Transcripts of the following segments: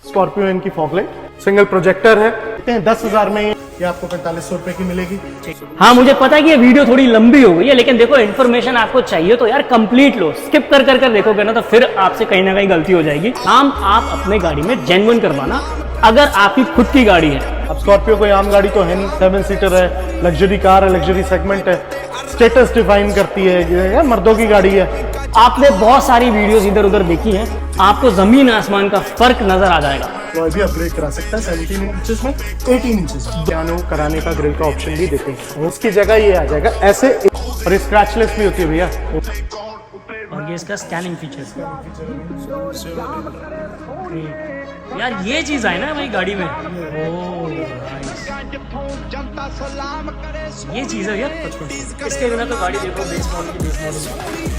Scorpio इनकी fog light single projector है, 10,000 में ये आपको 4500 रुपए की मिलेगी। हाँ, मुझे पता है कि ये वीडियो थोड़ी लंबी हो गई है, लेकिन देखो इन्फॉर्मेशन आपको चाहिए तो यार कंप्लीट लो। स्किप कर कर कर देखोगे ना तो फिर आपसे कहीं ना कहीं गलती हो जाएगी। काम आप अपने गाड़ी में जेन्युइन करवाना अगर आपकी खुद की गाड़ी है। अब स्कॉर्पियो कोई आम गाड़ी तो है नहीं, 7 सीटर है, लग्जरी कार है, लग्जरी सेगमेंट है, स्टेटस डिफाइन करती है, ये मर्दों की गाड़ी है। आपने बहुत सारी वीडियोस इधर उधर देखी हैं, आपको जमीन आसमान का फर्क नजर आ जाएगा। तो अभी अपग्रेड करा सकता है 17 इंचेस में, 18 इंचेस पियानो कराने का ग्रिल का ऑप्शन भी देते हैं। उसकी जगह ये आ जाएगा ऐसे, और स्क्रैचलेस भी होती है भैया। और ये इसका स्कैनिंग फीचर यार, ये चीज है ना भाई गाड़ी में। ओह ये चीज है यार, इसके बिना तो गाड़ी देखो बेस मॉडल की base model.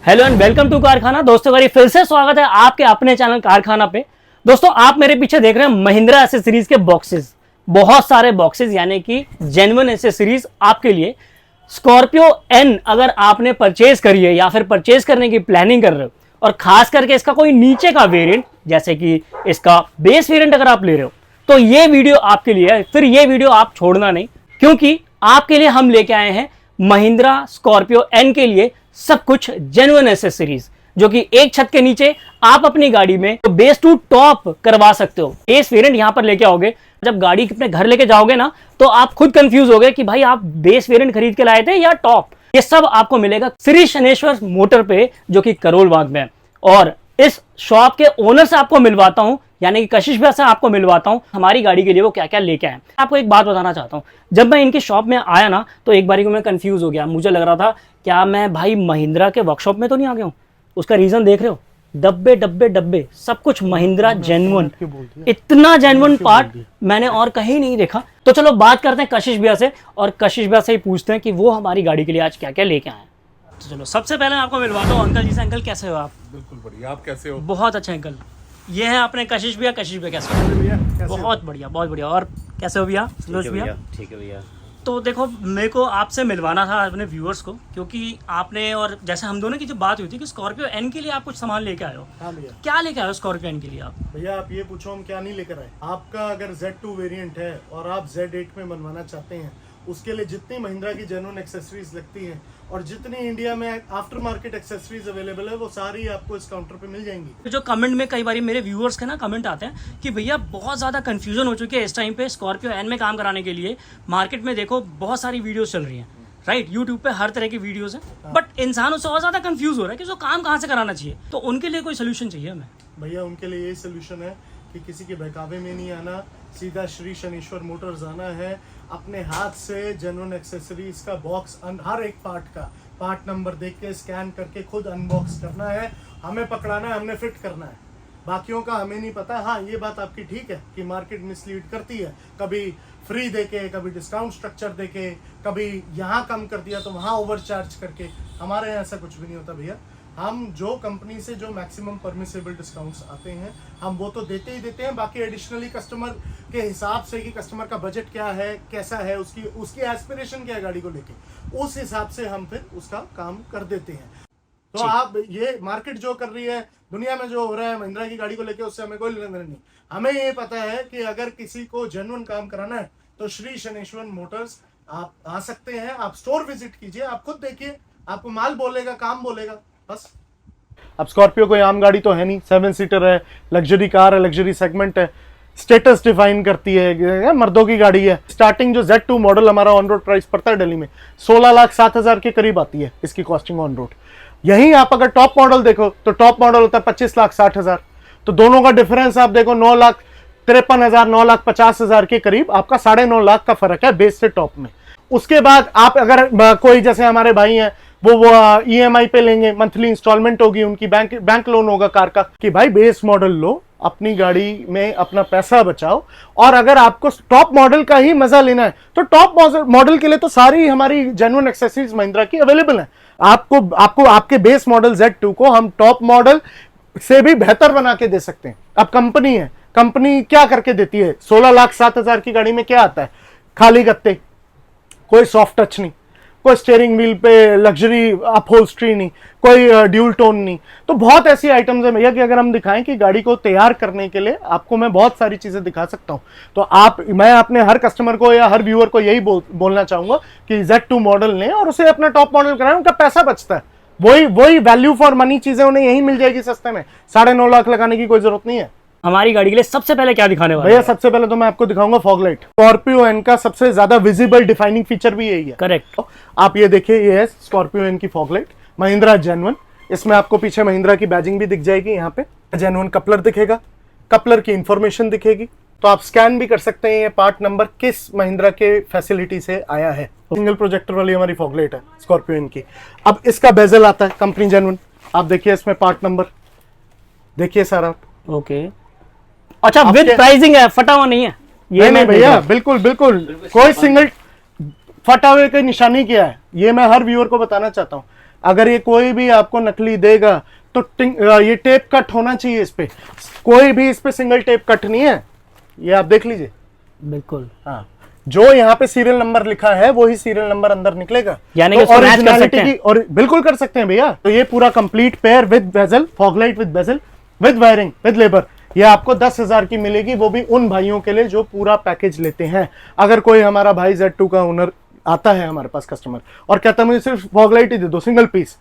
Hello and welcome to Karkhana. दोस्तों भाई फिर से स्वागत है आपके अपने चैनल कारखाना पे। दोस्तों आप मेरे पीछे देख रहे हैं महिंद्रा एसेसरीज के बॉक्सेस, बहुत सारे बॉक्सेस, यानी कि जेन्युइन एसेसरीज आपके लिए। स्कॉर्पियो एन अगर आपने परचेज करी है या फिर परचेज करने की प्लानिंग कर रहे हो, और खास करके इसका कोई नीचे का वेरिएंट जैसे कि इसका बेस वेरिएंट अगर आप ले रहे हो, तो ये वीडियो आपके लिए है। फिर ये वीडियो आप छोड़ना नहीं, क्योंकि आपके लिए हम लेके आए हैं महिंद्रा स्कॉर्पियो एन के लिए सब कुछ जेन्युइन एसेसरीज, जो कि एक छत के नीचे आप अपनी गाड़ी में तो बेस टू टॉप करवा सकते हो। बेस वेरिएंट यहां पर लेके आओगे, जब गाड़ी अपने घर लेके जाओगे ना तो आप खुद कंफ्यूज होगे कि भाई आप बेस वेरिएंट खरीद के लाए थे या टॉप। ये सब आपको मिलेगा श्री शनेश्वर मोटर पे, जो कि करोल बाग में है। और इस शॉप के ओनर से आपको मिलवाता हूं, यानी कि कशिश भैया से आपको मिलवाता हूं हमारी गाड़ी के लिए वो क्या क्या लेके आए। आपको एक बात बताना चाहता हूं, जब मैं इनकी शॉप में आया ना तो एक बारी को मैं कंफ्यूज हो गया। मुझे लग रहा था क्या मैं भाई महिंद्रा के वर्कशॉप में तो नहीं आ गया हूं। उसका रीजन देख रहे हो, डब्बे डब्बे डब्बे सब कुछ महिंद्रा जेन्युइन, इतना जेन्युइन पार्ट मैंने और कहीं नहीं देखा। तो चलो बात करते हैं कशिश भैया से, और कशिश भैया से ही पूछते हैं कि वो हमारी गाड़ी के लिए आज क्या क्या लेके आए। तो चलो सबसे पहले आपको मिलवाता हूँ अंकल जी से। अंकल कैसे हो आप? बिल्कुल बढ़िया, आप कैसे हो? बहुत अच्छे अंकल। ये है अपने कशिश भैया। कशिश भैया कैसे हो? भैया बहुत बढ़िया, बहुत बढ़िया। और कैसे हो भैया? संतोष भैया? ठीक है भैया। तो देखो मेरे को आपसे मिलवाना था अपने व्यूअर्स को, क्योंकि आपने और जैसे हम दोनों की जो बात हुई थी कि स्कॉर्पियो एन के लिए आप कुछ सामान लेके आए हो। हाँ भैया। क्या लेके आए हो स्कॉर्पियो एन के लिए आप? भैया आप ये पूछो हम क्या नहीं लेकर आए। आपका अगर Z2 वेरिएंट है और आप Z8 में बनवाना चाहते हैं, उसके लिए जितनी महिंद्रा की जेन्युइन एक्सेसरीज लगती हैं और जितनी इंडिया में आफ्टर मार्केट एक्सेसरीज अवेलेबल है, वो सारी आपको इस काउंटर पे मिल जाएंगी। जो कमेंट में कई बार मेरे व्यूअर्स के ना कमेंट आते हैं कि भैया बहुत ज़्यादा कंफ्यूजन हो चुकी है इस टाइम पे स्कॉर्पियो एन में काम कराने के लिए। मार्केट में देखो बहुत सारी वीडियोस चल रही हैं, राइट? यूट्यूब पे हर तरह की वीडियोस हैं, बट इंसान उससे और ज़्यादा कंफ्यूज हो रहा है कि उसको काम कहाँ से कराना चाहिए। तो उनके लिए कोई सोल्यूशन चाहिए हमें। भैया उनके लिए यही सोल्यूशन है कि किसी के बहकावे में नहीं आना, सीधा श्री शनेश्वर मोटर्स आना है, अपने हाथ से जेन्युइन एक्सेसरीज का बॉक्स हर एक पार्ट का पार्ट नंबर देख के स्कैन करके खुद अनबॉक्स करना है, हमें पकड़ाना है, हमने फिट करना है। बाकियों का हमें नहीं पता। हाँ ये बात आपकी ठीक है कि मार्केट मिसलीड करती है, कभी फ्री देके, कभी डिस्काउंट स्ट्रक्चर देके, कभी यहाँ कम कर दिया तो वहाँ ओवर चार्ज करके। हमारे यहाँ ऐसा कुछ भी नहीं होता भैया। हम जो कंपनी से जो मैक्सिमम परमिसेबल डिस्काउंट्स आते हैं हम वो तो देते ही देते हैं। बाकी एडिशनली कस्टमर के हिसाब से कि कस्टमर का बजट क्या है, कैसा है, उसकी एस्पिरेशन क्या है गाड़ी को लेके, उस हिसाब से हम फिर उसका काम कर देते हैं। तो आप ये मार्केट जो कर रही है, दुनिया में जो हो रहा है महिंद्रा की गाड़ी को लेके, उससे हमें कोई लेना देना नहीं। हमें ये पता है कि अगर किसी को जेन्युइन काम कराना है तो श्री शनेश्वर मोटर्स आप आ सकते हैं। आप स्टोर विजिट कीजिए, आप खुद देखिए, आपको माल बोलेगा, काम बोलेगा, बस। अब स्कॉर्पियो कोई आम गाड़ी तो है नहीं, 7 सीटर है, लग्जरी कार है, लग्जरी सेगमेंट है, स्टेटस डिफाइन करती है, मर्दों की गाड़ी है। स्टार्टिंग जो Z2 मॉडल हमारा ऑन रोड प्राइस पड़ता है दिल्ली में 16,07,000 के करीब आती है इसकी कॉस्टिंग ऑन रोड। यहीं आप अगर टॉप मॉडल देखो तो टॉप मॉडल होता है 25,60,000। तो दोनों का डिफरेंस आप देखो 9,53,000 9,50,000 के करीब आपका 9.5 लाख का फर्क है बेस से टॉप में। उसके बाद आप अगर कोई जैसे हमारे भाई हैं वो EMI पे लेंगे, मंथली इंस्टॉलमेंट होगी उनकी, बैंक लोन होगा कार का, कि भाई बेस मॉडल लो, अपनी गाड़ी में अपना पैसा बचाओ। और अगर आपको टॉप मॉडल का ही मजा लेना है तो टॉप मॉडल के लिए तो सारी हमारी जेन्युइन एक्सेसरीज महिंद्रा की अवेलेबल है। आपको आपके बेस मॉडल Z2 को हम टॉप मॉडल से भी बेहतर बना के दे सकते हैं। अब कंपनी है, कंपनी क्या करके देती है? 16,07,000 की गाड़ी में क्या आता है? खाली गत्ते, कोई सॉफ्ट टच नहीं, कोई स्टीयरिंग व्हील पे लग्जरी अपहोल्स्ट्री नहीं, कोई ड्यूल टोन नहीं। तो बहुत ऐसी आइटम्स है भैया कि अगर हम दिखाएं कि गाड़ी को तैयार करने के लिए आपको मैं बहुत सारी चीजें दिखा सकता हूं। तो मैं अपने हर कस्टमर को या हर व्यूअर को यही बोलना चाहूंगा कि Z2 मॉडल लें और उसे अपना टॉप मॉडल कराएं, उनका पैसा बचता है। वही वैल्यू फॉर मनी चीजें उन्हें यही मिल जाएगी सस्ते में, 9.5 लाख लगाने की कोई जरूरत नहीं है। हमारी गाड़ी के लिए सबसे पहले क्या दिखाने वाले भैया हैं? सबसे पहले तो मैं आपको दिखाऊंगा फॉग लाइट। स्कॉर्पियो एन का सबसे ज्यादा विजिबल डिफाइनिंग फीचर भी यही है। करेक्ट। आप ये देखिए, ये है स्कॉर्पियो एन की फॉग लाइट, महिंद्रा जेन्युइन। इसमें आपको पीछे महिंद्रा की बैजिंग भी दिख जाएगी, यहाँ पे जेन्युइन कपलर दिखेगा, कपलर की इंफॉर्मेशन दिखेगी। तो आप स्कैन भी कर सकते हैं ये पार्ट नंबर किस महिंद्रा के फैसिलिटी से आया है। सिंगल प्रोजेक्टर वाली हमारी फॉग लाइट है स्कॉर्पियो एन की। अब इसका बेजल आता है कंपनी जेन्युइन, आप देखिए इसमें पार्ट नंबर देखिए सारा। ओके, अच्छा विद प्राइसिंग है, फटा हुआ नहीं है ये? नहीं भैया, बिल्कुल बिल्कुल कोई सिंगल फटा हुए की निशानी क्या है, ये मैं हर व्यूअर को बताना चाहता हूँ। अगर ये कोई भी आपको नकली देगा तो ये टेप कट होना चाहिए इस पे, कोई भी इस पे सिंगल टेप कट नहीं है, ये आप देख लीजिए। बिल्कुल हाँ, जो यहाँ पे सीरियल नंबर लिखा है वही सीरियल नंबर अंदर निकलेगा, यानी कि तो मैच कर सकते हैं। और बिल्कुल कर सकते हैं भैया। तो ये पूरा complete pair with bezel, fog light with bezel, with wiring, with labour, ये आपको 10,000 की मिलेगी, वो भी उन भाइयों के लिए जो पूरा पैकेज लेते हैं। अगर कोई हमारा भाई Z2 का ओनर आता है हमारे पास कस्टमर और कहता है मुझे सिर्फ फॉग लाइट ही दे दो, सिंगल पीस,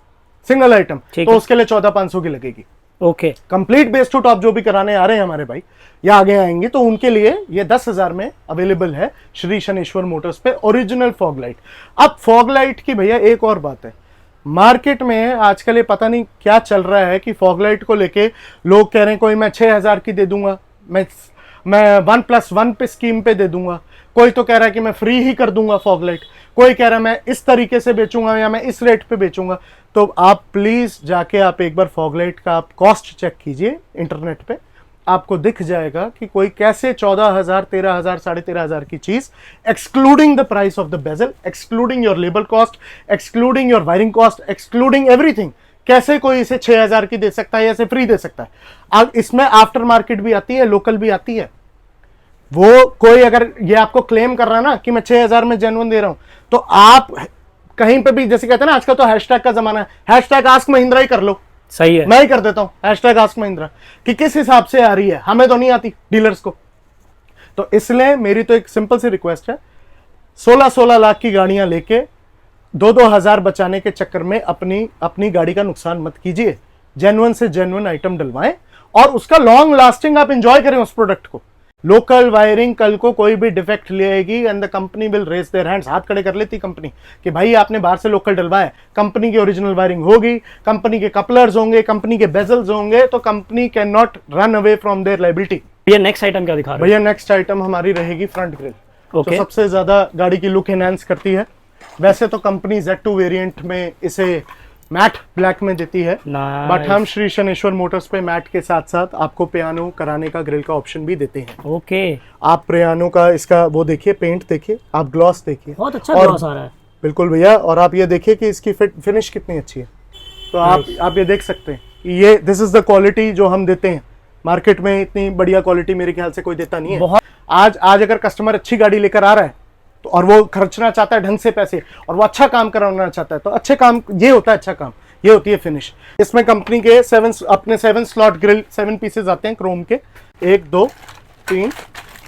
सिंगल आइटम, तो उसके लिए 14,500 की लगेगी। Okay, complete base to top जो भी कराने आ रहे हैं हमारे भाई या आगे आएंगे, तो उनके लिए ये 10,000 में अवेलेबल है श्री शनेश्वर मोटर्स पे ओरिजिनल फॉग लाइट। अब फॉग लाइट की भैया एक और बात है, मार्केट में आजकल ये पता नहीं क्या चल रहा है कि फॉग लाइट को लेके लोग कह रहे हैं कोई मैं 6,000 की दे दूंगा, मैं 1+1 पे स्कीम पे दे दूंगा, कोई तो कह रहा है कि मैं फ्री ही कर दूंगा फॉग लाइट, कोई कह रहा है मैं इस तरीके से बेचूंगा या मैं इस रेट पे बेचूंगा। तो आप प्लीज जाके आप एक बार फॉग लाइट का आप कॉस्ट चेक कीजिए इंटरनेट पे, आपको दिख जाएगा कि कोई कैसे 14,000, 13,000, 13,500 की चीज, excluding the price of the bezel, excluding your labour cost, excluding your wiring cost, excluding everything, कैसे कोई इसे 6,000 की दे सकता है या इसे फ्री दे सकता है। अब इसमें आफ्टर मार्केट भी आती है, लोकल भी आती है। वो कोई अगर ये आपको क्लेम कर रहा है ना कि मैं 6,000 में जेन्युइन दे रहा हूं, तो आप कहीं पे भी, जैसे कहते हैं ना आजकल तो हैशटैग का जमाना है, हैशटैग आस्क महिंद्रा ही कर लो। सही है, मैं ही कर देता हूं हैशटैग आस्क महिंद्रा, कि किस हिसाब से आ रही है, हमें तो नहीं आती डीलर्स को। तो इसलिए मेरी तो एक सिंपल सी रिक्वेस्ट है, 16-16 लाख की गाड़ियां लेके 2-2 हजार बचाने के चक्कर में अपनी गाड़ी का नुकसान मत कीजिए। जेन्युइन से जेन्युइन आइटम डलवाएं और उसका लॉन्ग लास्टिंग आप एंजॉय करें उस प्रोडक्ट को। लोकल वायरिंग कल को कोई भी डिफेक्ट ले आएगी and the company will raise their hands, हाथ खड़े कर लेती कंपनी कि भाई आपने बाहर से लोकल डलवाया, कंपनी की ओरिजिनल वायरिंग होगी, कंपनी के कपलर्स होंगे, कंपनी के बेजल्स होंगे, तो company can not run away from their liability. ये नेक्स्ट आइटम क्या दिखा रहे हैं? भैया नेक्स्ट आइटम हमारी रहेगी फ्रंट ग्रिल, Okay. तो सबसे ज्यादा गाड़ी की लुक एनहांस करती है। वैसे तो कंपनी Z2 वेरिएंट में इसे मैट ब्लैक में देती है, बट हम श्री शनेश्वर मोटर्स पे मैट के साथ साथ आपको पियानो कराने का ग्रिल का ऑप्शन भी देते हैं। ओके, आप पियानो का इसका वो देखिए, पेंट देखिए, आप ग्लॉस देखिए, बहुत अच्छा ग्लॉस आ रहा है। बिल्कुल भैया, और आप ये देखिए कि इसकी फिनिश कितनी अच्छी है। तो आप ये देख सकते हैं, ये दिस इज द क्वालिटी जो हम देते हैं। मार्केट में इतनी बढ़िया क्वालिटी मेरे ख्याल से कोई देता नहीं है। आज अगर कस्टमर अच्छी गाड़ी लेकर आ रहा है तो, और वो खर्चना चाहता है ढंग से पैसे, और वो अच्छा काम कराना चाहता है, तो अच्छे काम ये होता है, अच्छा काम ये होती है फिनिश। इसमें कंपनी के 7 स्लॉट ग्रिल 7 पीसेस आते हैं क्रोम के, 1 2 3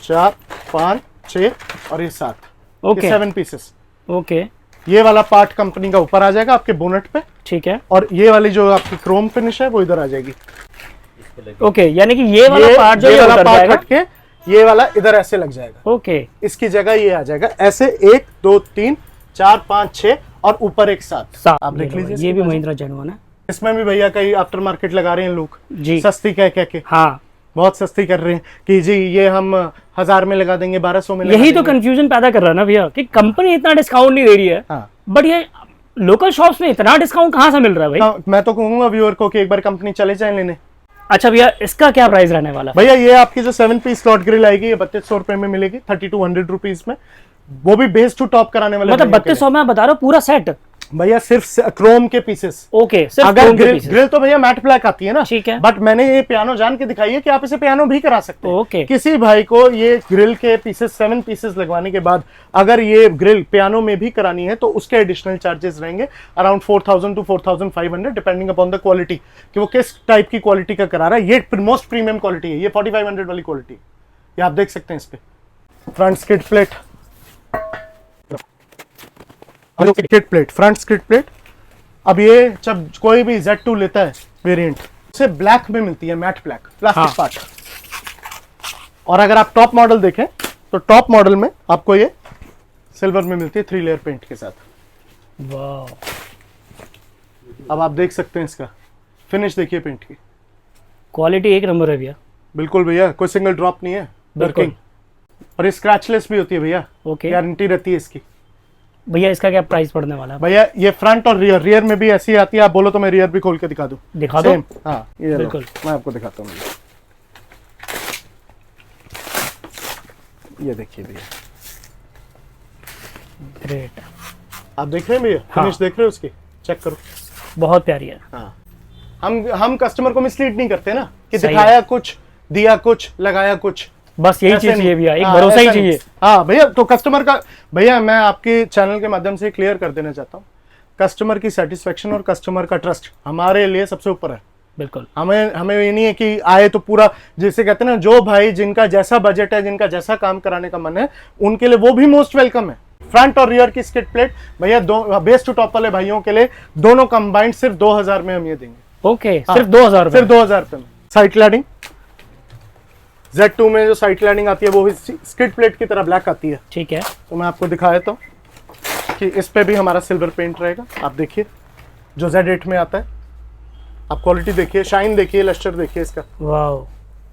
4 5 6 और ये 7, ओके 7 पीसेस। ओके, ये वाला पार्ट कंपनी का ऊपर आ जाएगा आपके बोनट पे, ठीक है, और ये वाली जो आपकी क्रोम फिनिश है वो इधर आ जाएगी। ओके, यानी कि ये वाला पार्ट जो ये वाला उतर पार्ट जाएगा, हट के ये वाला इधर ऐसे लग जाएगा। ओके, इसकी जगह ये आ जाएगा ऐसे, 1 2 3 4 5 6 और ऊपर एक 7। आप देख लीजिए, ये भी महिंद्रा जेन्युइन है। इसमें भी भैया कई आफ्टर मार्केट लगा रहे हैं लोग जी, सस्ती कह के, हाँ बहुत सस्ती कर रहे हैं कि जी ये हम 1000 में लगा देंगे, 1200 में लगा यही तो देंगे। कंफ्यूजन पैदा कर रहा है ना भैया कि कंपनी इतना डिस्काउंट नहीं दे रही है, हाँ। बट ये लोकल शॉप्स में इतना डिस्काउंट कहाँ से मिल रहा है भाई? मैं तो कहूंगा व्यूअर को कि एक बार कंपनी चले जाए लेने। अच्छा भैया, इसका क्या प्राइस रहने वाला? भैया ये आपकी जो 7 पीस स्लॉट ग्रिल आएगी, ये 3200 रुपए में मिलेगी, 3200 रुपीज में, वो भी बेस टू टॉप कराने वाले। मतलब 3200 में आप बता रहे हो पूरा सेट? भैया सिर्फ क्रोम के पीसेस। ओके, सिर्फ अगर chrome के ग्रिल pieces। ग्रिल तो भैया मैट ब्लैक आती है ना, ठीक है। बट मैंने ये पियानो जान के दिखाई है कि आप इसे पियानो भी करा सकते हैं। ओके। किसी भाई को ये ग्रिल के पीसेस 7 पीसेस लगवाने के बाद अगर ये ग्रिल पियानो में भी करानी है तो उसके एडिशनल चार्जेस रहेंगे around 4000 to 4500 depending upon the quality, कि वो किस टाइप की क्वालिटी का करा रहा है। ये मोस्ट प्रीमियम क्वालिटी है, ये 4500 वाली क्वालिटी, ये आप देख सकते हैं। इस पे front skid plate, skid plate, front skid plate. अब ये जब कोई भी Z2 लेता है वेरिएंट, उसे ब्लैक में मिलती है, मैट ब्लैक प्लास्टिक पार्ट। और अगर आप टॉप मॉडल देखें तो टॉप मॉडल में आपको ये सिल्वर में मिलती है 3 लेयर पेंट के साथ। वाह, अब आप देख सकते हैं इसका फिनिश, देखिए पेंट की क्वालिटी एक नंबर है भैया। बिल्कुल भैया, कोई सिंगल ड्रॉप नहीं है, बिल्कुल। वर्किंग। और ये स्क्रैचलेस भी होती है भैया, ओके गारंटी रहती है इसकी। भैया, इसका क्या प्राइस पड़ने वाला है? भैया ये फ्रंट और रियर में भी ऐसी आती है, आप बोलो तो मैं रियर भी खोल के दिखा दूं। दिखा दो। Same, हाँ ये लो, बिल्कुल। मैं आपको दिखाता हूँ। ये देखिए भैया, ग्रेट, आप देख रहे हैं भैया, हाँ। फिनिश देख रहे हो उसकी, चेक करो। बहुत प्यारी है। हाँ, हम कस्टमर को मिसलीड नहीं करते ना कि सही दिखाया कुछ, दिया कुछ, लगाया कुछ। बस यही ऐसे चीज नहीं। चाहिए भैया, एक हाँ, भरोसा ही ऐसा नहीं। चाहिए। हाँ भैया, तो कस्टमर का, भैया मैं आपके चैनल के माध्यम से क्लियर कर देना चाहता हूँ, कस्टमर की सेटिस्फेक्शन और कस्टमर का ट्रस्ट हमारे लिए सबसे ऊपर है। बिल्कुल। हमें ये नहीं है कि आए तो पूरा, जैसे कहते हैं ना, जो भाई जिनका जैसा बजट है, जिनका जैसा काम कराने का मन है, उनके लिए वो भी मोस्ट वेलकम है। फ्रंट और रियर की स्किड प्लेट भैया, दो बेस टू टॉप वाले भाइयों के लिए दोनों कंबाइंड सिर्फ 2000 में हम ये देंगे। ओके, हाँ, सिर्फ 2000 सिर्फ 2000 रुपए में। साइड क्लैडिंग Z2 में जो साइड क्लैडिंग आती है वो भी स्किड प्लेट की तरह ब्लैक आती है। ठीक है। तो मैं आपको दिखाया तो कि इस पे भी हमारा सिल्वर पेंट रहेगा। आप देखिए जो Z8 में आता है, आप क्वालिटी देखिए, शाइन देखिए, लस्टर देखिए इसका, वाह,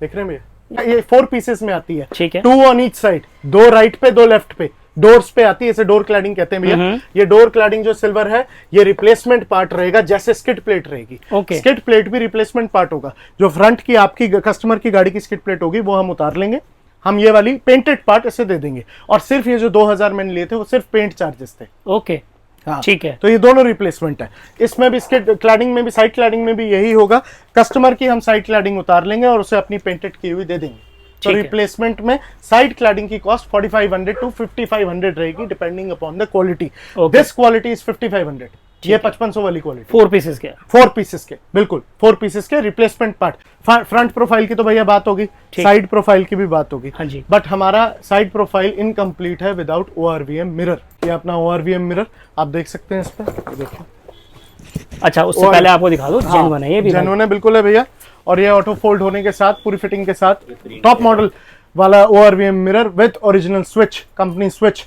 देख रहे हैं भैया। ये 4 पीसेस में आती है, ठीक है। 2 ऑन ईच साइड, 2 राइट पे 2 लेफ्ट पे, डोर्स पे आती है, इसे डोर क्लैडिंग कहते हैं भैया। ये डोर क्लैडिंग जो सिल्वर है, ये रिप्लेसमेंट पार्ट रहेगा, जैसे स्किड प्लेट रहेगी। ओके। स्किड प्लेट भी रिप्लेसमेंट पार्ट होगा। जो फ्रंट की आपकी कस्टमर की गाड़ी की स्किड प्लेट होगी वो हम उतार लेंगे, हम ये वाली पेंटेड पार्ट इसे दे देंगे। और सिर्फ ये जो 2000 मैंने लिए थे वो सिर्फ पेंट चार्जेस थे। ओके, हाँ, ठीक है। तो ये दोनों रिप्लेसमेंट है। इसमें भी स्किड क्लैडिंग में भी, साइड क्लैडिंग में भी यही होगा, कस्टमर की हम साइड क्लैडिंग उतार लेंगे और उसे अपनी पेंटेड की हुई दे देंगे। तो ठीक है। रिप्लेसमेंट में साइड क्लैडिंग की कॉस्ट 4500 टू 5500 रहेगी, depending upon the quality. Okay. This quality is 5500, ये 5500 वाली क्वालिटी, 4 पीसेस के। 4 पीसेस के, बिल्कुल 4 पीसेस के रिप्लेसमेंट पार्ट। फ्रंट प्रोफाइल की तो भैया बात होगी, ठीक। साइड प्रोफाइल की भी बात होगी। हाँ जी। बट हमारा साइड प्रोफाइल इनकम्प्लीट है विदाउट ORVM मिरर। ये अपना ORVM मिरर आप देख सकते हैं इस पे, देखिए। अच्छा, उससे पहले आपको दिखा दो, जेन्युइन है ये भी। जेन्युइन है, बिल्कुल है भैया। और ये ऑटो फोल्ड होने के साथ, पूरी फिटिंग के साथ, टॉप मॉडल वाला ORVM mirror with original switch, company switch.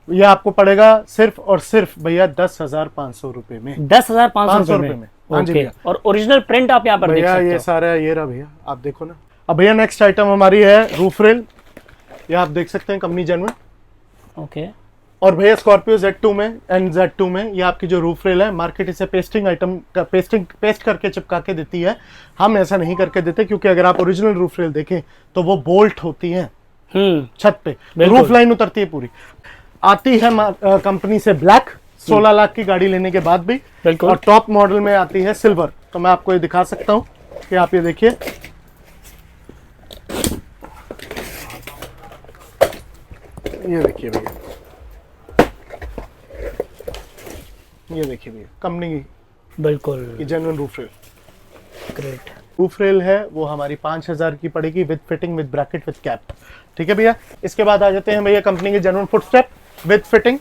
ये आपको पड़ेगा सिर्फ और सिर्फ भैया 10,500 रुपए में। 10,500 रुपए में। में। हाँ जी ओके, भैया। और ओरिजिनल प्रिंट आप यहाँ पर देख भैया सकते ये हो। सारा ये रहा भैया, आप देखो ना। अब भैया नेक्स्ट आइटम हमारी है रूफ रेल, ये आप देख सकते हैं, कंपनी जेन्युइन। ओके, और भैया स्कॉर्पियो Z2 में एंड Z2 में ये आपकी जो रूफ रेल है, मार्केट इसे पेस्टिंग आइटम का पेस्ट करके चिपका के देती है। हम ऐसा नहीं करके देते, क्योंकि अगर आप ओरिजिनल रूफ रेल देखें तो वो बोल्ट होती हैं छत पे, बिल्कुल। रूफ लाइन उतरती है पूरी। आती है कंपनी से ब्लैक, 16 लाख की गाड़ी लेने के बाद भी। बिल्कुल। और टॉप मॉडल में आती है सिल्वर। तो मैं आपको ये दिखा सकता हूँ कि आप ये देखिए, ये देखिए भैया, ये देखिए भैया, कंपनी की बिल्कुल। Genuine roof rail. Great. Roof rail है वो हमारी 5000 की पड़ेगी, with fitting, with bracket, with cap. ठीक है भैया। इसके बाद आ जाते हैं भैया कंपनी के जेन्युइन फुटस्टेप विद फिटिंग।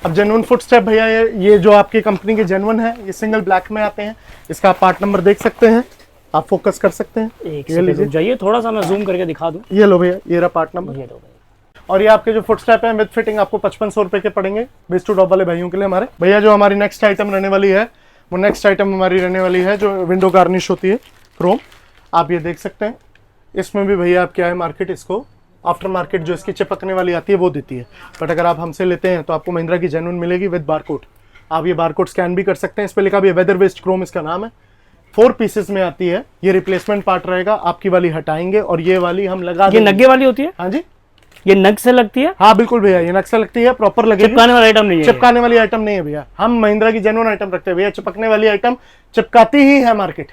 अब जेन्युइन फुटस्टेप भैया, ये जो आपकी कंपनी के जेन्युइन है, ये सिंगल ब्लैक में आते हैं। इसका आप पार्ट नंबर देख सकते हैं, आप फोकस कर सकते हैं। एक ये सेकंड लीजिए, रुक जाइए, थोड़ा सा मैं जूम करके दिखा दूं। ये लो भैया, ये रहा पार्ट नंबर। ये लो भाई। और ये आपके जो फुटस्टेप है विद फिटिंग आपको 5500 रुपए के पड़ेंगे, बेस टू टॉप वाले भाइयों के लिए हमारे। भैया जो हमारी नेक्स्ट आइटम रहने वाली है, वो नेक्स्ट आइटम हमारी रहने वाली है जो विंडो गार्निश होती है, क्रोम। आप ये देख सकते हैं, इसमें भी भैया आप क्या है, मार्केट इसको आफ्टर मार्केट जो इसकी चिपकने वाली आती है वो देती है। बट अगर आप हमसे लेते हैं तो आपको महिंद्रा की जेन्युइन मिलेगी विद बारकोड। आप ये बारकोड स्कैन भी कर सकते हैं। इस पे लिखा भी है वेदर वेस्ट क्रोम, इसका नाम है। 4 पीसेस में आती है, ये रिप्लेसमेंट पार्ट रहेगा। आपकी वाली हटाएंगे और ये वाली हम लगा ये देंगे। नग्गे वाली होती है? हाँ जी, ये नग से लगती है? हाँ बिल्कुल भैया, ये नक्शा लगती है, प्रॉपर लगेगी। चिपकाने वाला आइटम नहीं है? चिपकाने वाली आइटम नहीं है भैया, हम महिंद्रा की जेन्युइन आइटम रखते हैं भैया। चिपकने वाली आइटम चिपकाती ही है मार्केट।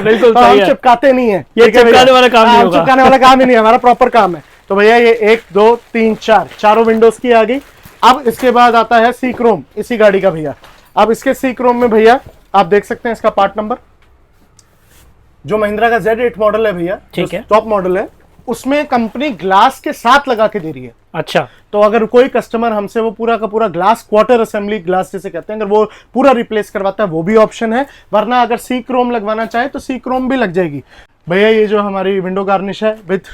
बिल्कुल हम सही है। चिपकाते नहीं है, ये ठीक है भैया? चिपकाने वाला काम नहीं हाँ, होगा। चिपकाने वाला काम ही नहीं है, हमारा प्रॉपर काम है। तो भैया ये 1 2 3 4 चारों विंडोज की आ गई। अब इसके बाद आता है सी क्रोम इसी गाड़ी का भैया। अब इसके सी क्रोम में भैया आप देख सकते हैं इसका पार्ट नंबर, जो महिंद्रा का Z8 मॉडल है भैया, ठीक है। टॉप मॉडल है, उसमें कंपनी ग्लास के साथ लगा के दे रही है। अच्छा, तो अगर कोई कस्टमर हमसे वो पूरा का पूरा ग्लास, क्वार्टर असेंबली ग्लास जिसे कहते हैं, अगर वो पूरा रिप्लेस करवाता है वो भी ऑप्शन है। वरना अगर सी क्रोम लगवाना चाहे तो सी क्रोम भी लग जाएगी भैया। ये जो हमारी विंडो गार्निश है with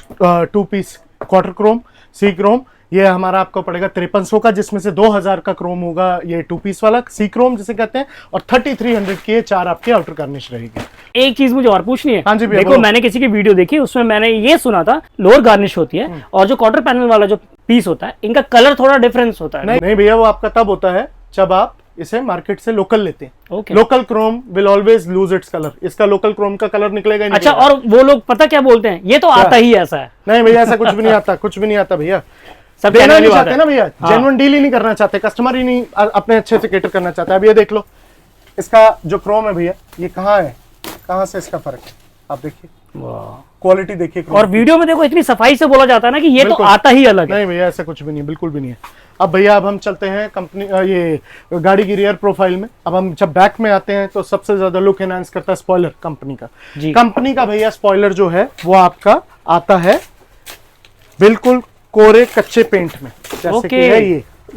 2 piece quarter chrome C chrome, ये हमारा आपको पड़ेगा 5300 का, जिसमें से 2000 का क्रोम होगा ये 2 पीस वाला सी क्रोम जिसे कहते हैं, और 3300 की ये 4 आपकी आउटर गार्निश रहेगी। एक चीज मुझे और पूछनी है। हाँ जी भैया, देखो बोलो। मैंने किसी की वीडियो देखी, उसमें मैंने ये सुना था लोअर गार्निश होती है और जो क्वार्टर पैनल वाला जो पीस होता है, इनका कलर थोड़ा डिफरेंस होता है। नहीं भैया, वो आपका तब होता है जब आप इसे मार्केट से लोकल लेते हैं। Okay. Local Chrome will always lose its colour, इसका लोकल क्रोम का कलर निकलेगा ही नहीं। अच्छा, और वो लोग पता क्या बोलते हैं, ये तो आता ही ऐसा है। नहीं भैया, ऐसा कुछ भी नहीं आता, कुछ भी नहीं आता भैया। सब देना कहने वाली नहीं बात चाहते है ना भैया, हाँ। जेन्युइन डील ही नहीं करना चाहते, कस्टमर ही नहीं अपने अच्छे से केटर करना चाहता है। अब ये देख लो, इसका जो क्रोम है भैया, ये कहाँ है, कहाँ से इसका फर्क है, आप देखिए, वाह। क्वालिटी देखिए। और वीडियो में देखो इतनी सफाई से बोला जाता है ना कि ये तो बिल्कुल। आता ही अलग है। नहीं भैया, ऐसा कुछ भी नहीं, बिल्कुल भी नहीं है। अब भैया अब हम चलते हैं कंपनी ये गाड़ी की रियर प्रोफाइल में। अब हम जब बैक में आते हैं तो सबसे ज्यादा लुक एनहांस करता है स्पॉइलर कंपनी का। जी। कंपनी का भैया स्पॉइलर जो है वो आपका आता है बिल्कुल कोरे कच्चे पेंट में, जैसे कि ओके, है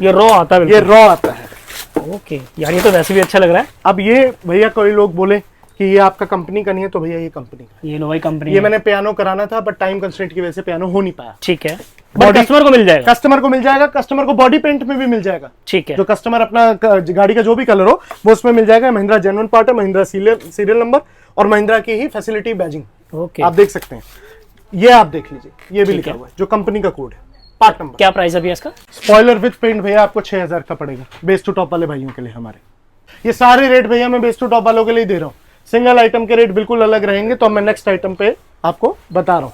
ये रॉ आता है ये बिल्कुल। रॉ आता है। ओके यार, ये तो वैसे भी अच्छा लग रहा है। अब ये भैया कोई लोग बोले कि ये आपका कंपनी का नहीं है, तो भैया ये कंपनी का ये नोवाई कंपनी है। ये है। मैंने पियानो कराना था, बट टाइम कंस्ट्रेंट की वजह से पियानो हो नहीं पाया। ठीक है, बट Body- कस्टमर को मिल जाएगा। कस्टमर को मिल जाएगा, कस्टमर को बॉडी पेंट में भी मिल जाएगा। ठीक है, जो कस्टमर अपना गाड़ी का जो भी कलर हो वो उसमें मिल जाएगा। महिंद्रा जेन्युइन पार्ट है, महिंद्रा सीरियल नंबर और महिंद्रा की ही फैसिलिटी बैजिंग ओके। आप देख सकते हैं। ये आप देख लीजिए, ये भी ठीक लिखा है। हुआ है जो कंपनी का कोड है, पार्ट नंबर। क्या प्राइस है भैया इसका? स्पॉइलर विद पेंट भैया आपको 6000 का पड़ेगा, बेस टू टॉप वाले भाइयों के लिए हमारे। ये सारे रेट भैया मैं बेस टू टॉप वालों के लिए दे रहा हूँ, सिंगल आइटम के रेट बिल्कुल अलग रहेंगे। तो मैं नेक्स्ट आइटम पे आपको बता रहा हूँ।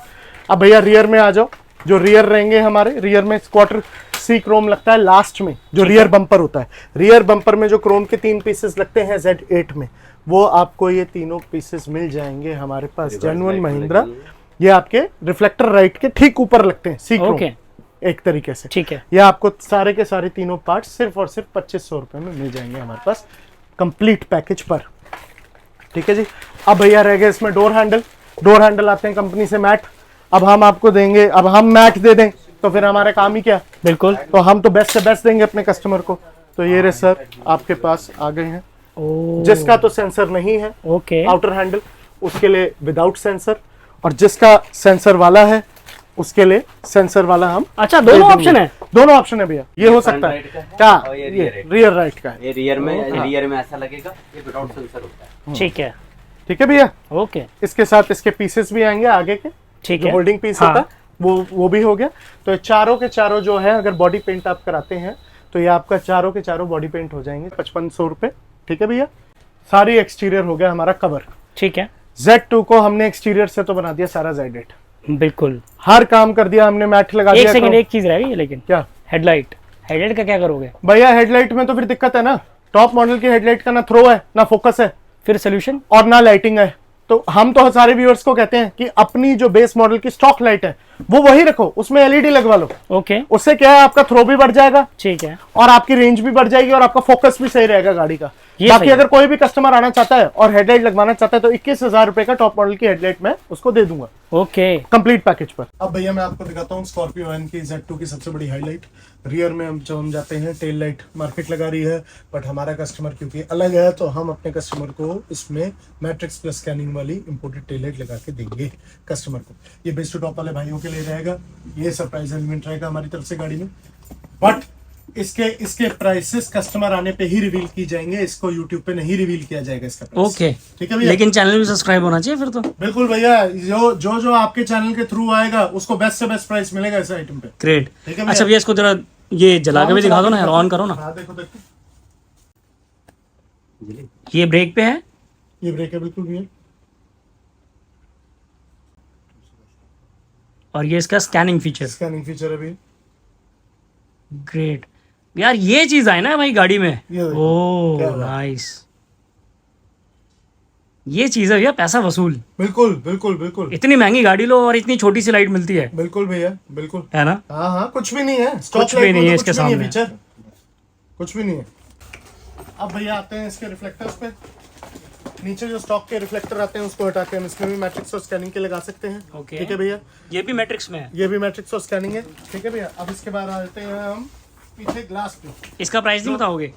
अब भैया रियर में आ जाओ, जो रियर रहेंगे हमारे, रियर में क्वार्टर सी क्रोम लगता है लास्ट में, जो रियर बम्पर होता है। रियर बम्पर में जो क्रोम के 3 पीसेस लगते हैं Z8 में, वो आपको ये तीनों पीसेस मिल जाएंगे हमारे पास जेन्युइन महिंद्रा। ये आपके रिफ्लेक्टर राइट के ठीक ऊपर लगते हैं सी क्रोम ओके। एक तरीके से। ठीक है, ये आपको सारे के सारे तीनों पार्ट सिर्फ और सिर्फ 2500 रुपए में मिल जाएंगे हमारे पास कंप्लीट पैकेज पर। ठीक है जी। अब भैया रह गए इसमें डोर हैंडल। डोर हैंडल आते हैं कंपनी से मैट। अब हम आपको देंगे, अब हम मैट दे दें तो फिर हमारा काम ही क्या। बिल्कुल। तो हम तो बेस्ट से बेस्ट देंगे अपने कस्टमर को। तो ये रे सर आपके पास आ गए हैं। जिसका तो सेंसर नहीं है ओके, आउटर हैंडल, उसके लिए विदाउट सेंसर, और जिसका सेंसर वाला है उसके लिए सेंसर वाला हम। अच्छा दोनों ऑप्शन है? दोनों ऑप्शन है भैया। ये हो सकता है क्या, और ये ये rear रियर राइट का है। ये रियर में ऐसा लगेगा, ये विदाउट सेंसर होता है। ठीक है, ठीक है भैया। ओके, इसके साथ इसके पीसेस भी आएंगे आगे के, ठीक जो है। होल्डिंग पीस हाँ। होता है वो भी हो गया। तो ये चारों के चारों जो है, अगर बॉडी पेंट आप कराते हैं तो ये आपका चारों के चारों बॉडी पेंट हो जाएंगे 5500 रुपए। ठीक है भैया। सारी एक्सटीरियर हो गया हमारा कवर। ठीक है, Z2 को हमने एक्सटीरियर से तो बना दिया सारा Z8, बिल्कुल। हर काम कर दिया हमने, मैट लगा एक दिया। सेकंड, एक चीज रह गई है लेकिन, क्या हेडलाइट। हेडलाइट का क्या करोगे? भैया, हेडलाइट में तो फिर दिक्कत है ना, टॉप मॉडल की हेडलाइट का ना थ्रो है ना फोकस है फिर सोल्यूशन? और ना लाइटिंग है। तो हम तो सारे व्यूअर्स को कहते हैं कि अपनी जो बेस मॉडल की स्टॉक लाइट है वो वही रखो, उसमें एलईडी लगवा लो। ओके, उससे क्या है, आपका थ्रो भी बढ़ जाएगा ठीक है। और आपकी रेंज भी बढ़ जाएगी और आपका फोकस भी सही रहेगा गाड़ी का। ये बाकी सही है। अगर कोई भी कस्टमर आना चाहता है और हेडलाइट लगवाना चाहता है तो 21,000 रुपए का टॉप मॉडल की हेडलाइट मैं उसको दे दूंगा ओके, कंप्लीट पैकेज पर। अब भैया मैं आपको दिखाता हूँ स्कॉर्पियो एन की Z2 की सबसे बड़ी हाईलाइट। रियर में हम जब हम जाते हैं, टेल लाइट मार्केट लगा रही है, बट हमारा कस्टमर क्योंकि अलग है तो हम अपने कस्टमर को इसमें मैट्रिक्स प्लस स्कैनिंग वाली इंपोर्टेड टेल लाइट लगा के देंगे कस्टमर को। ये बेस्ट टू टॉप वाले भाइयों के लिए रहेगा, ये सरप्राइज एलिमेंट रहेगा हमारी तरफ से गाड़ी में। बट इसके प्राइसेस कस्टमर आने पे ही रिवील की जाएंगे, इसको यूट्यूब पे नहीं रिवील किया जाएगा इसका प्राइस। ओके, ठीक है भैया। लेकिन चैनल भी सब्सक्राइब होना चाहिए फिर तो। बिल्कुल भैया, जो आपके चैनल के थ्रू आएगा उसको बेस्ट से बेस्ट प्राइस मिलेगा इस आइटम पे। ग्रेट। ठीक है भैया। अच्छा भैया, इसको जरा ये जला के भी दिखा दो ना यार, ऑन करो ना। हाँ देखो देखो, ये ब्रेक पे है? ये ब्रेक है बिल्कुल भैया। और ये इसका स्कैनिंग फीचर, स्कैनिंग फीचर है भैया। ग्रेट यार, ये चीज है ना भाई गाड़ी में। ये देखो, ओ क्या बात। नाइस, ये चीज है भैया, पैसा वसूल। बिल्कुल बिल्कुल बिल्कुल इतनी महंगी गाड़ी लो और इतनी छोटी सी लाइट मिलती है बिल्कुल भैया, बिल्कुल। है ना। हाँ हाँ, कुछ भी नहीं है, स्टॉक कुछ भी लाइट में नहीं है तो इसके कुछ भी नहीं है सामने। फीचर, कुछ भी नहीं है। अब भैया आते हैं इसके रिफ्लेक्टर्स पे। नीचे जो स्टॉक के रिफ्लेक्टर आते हैं उसको हटा के हम इसमें भी मैट्रिक्स और स्कैनिंग के लगा सकते हैं। ओके। ठीक है भैया, ये भी मैट्रिक्स में है। ये भी मैट्रिक्स और स्कैनिंग है। ठीक है भैया, अब इसके बाद आ जाते हैं हम पीछे ग्लास पे। इसका प्राइस नहीं बताओगे?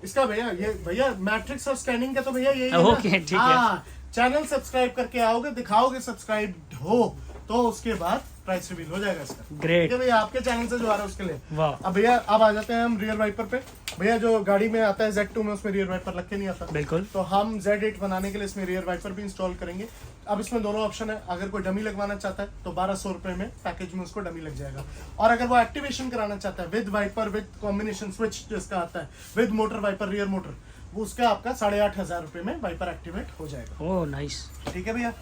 इसका भैया मैट्रिक्स और स्कैनिंग का तो भैया यही है ना। ओके, ठीक है। हाँ, चैनल सब्सक्राइब करके आओगे, दिखाओगे सब्सक्राइब हो तो उसके बाद प्राइस रिवील हो जाएगा इसका। ग्रेट। ठीक है भैया, आपके चैनल से जो आ रहा है उसके लिए। वाह। अब भैया अब आ जाते हैं हम रियर वाइपर पे। भैया जो गाड़ी में आता है Z2 में, उसमें रियर वाइपर लग के नहीं आता। बिल्कुल। तो हम Z8 बनाने के लिए इसमें रियर वाइपर भी इंस्टॉल करेंगे। अब इसमें दोनों ऑप्शन है, अगर कोई डमी लगवाना चाहता है तो 1200 रुपए में पैकेज में उसको डमी लग जाएगा, और अगर वो एक्टिवेशन कराना चाहता है with wiper with combination switch जिसका आता है with motor wiper rear motor, वो उसका आपका 8500 रुपए में वाइपर एक्टिवेट हो जाएगा। Oh nice. ठीक है भैया,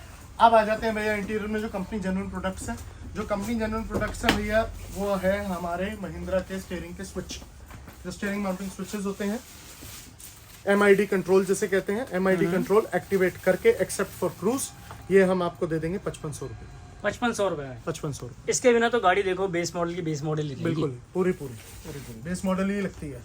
अब आ जाते हैं भैया इंटीरियर में जो कंपनी जेन्युइन प्रोडक्ट्स हैं। जो कंपनी जेन्युइन प्रोडक्ट्स हैं भैया, वो है हमारे महिंद्रा के स्टीयरिंग के स्विच, जो स्टीयरिंग माउंटिंग स्विचेस होते हैं, MID कंट्रोल जिसे कहते हैं। MID कंट्रोल एक्टिवेट करके एक्सेप्ट फॉर क्रूज, ये हम आपको दे देंगे 5500 रुपये। 5500 रुपए में। 5500 रुपये, इसके बिना तो गाड़ी देखो बेस मॉडल की बेस मॉडल ही लगेगी। बिल्कुल पूरी बेस मॉडल ही लगती है।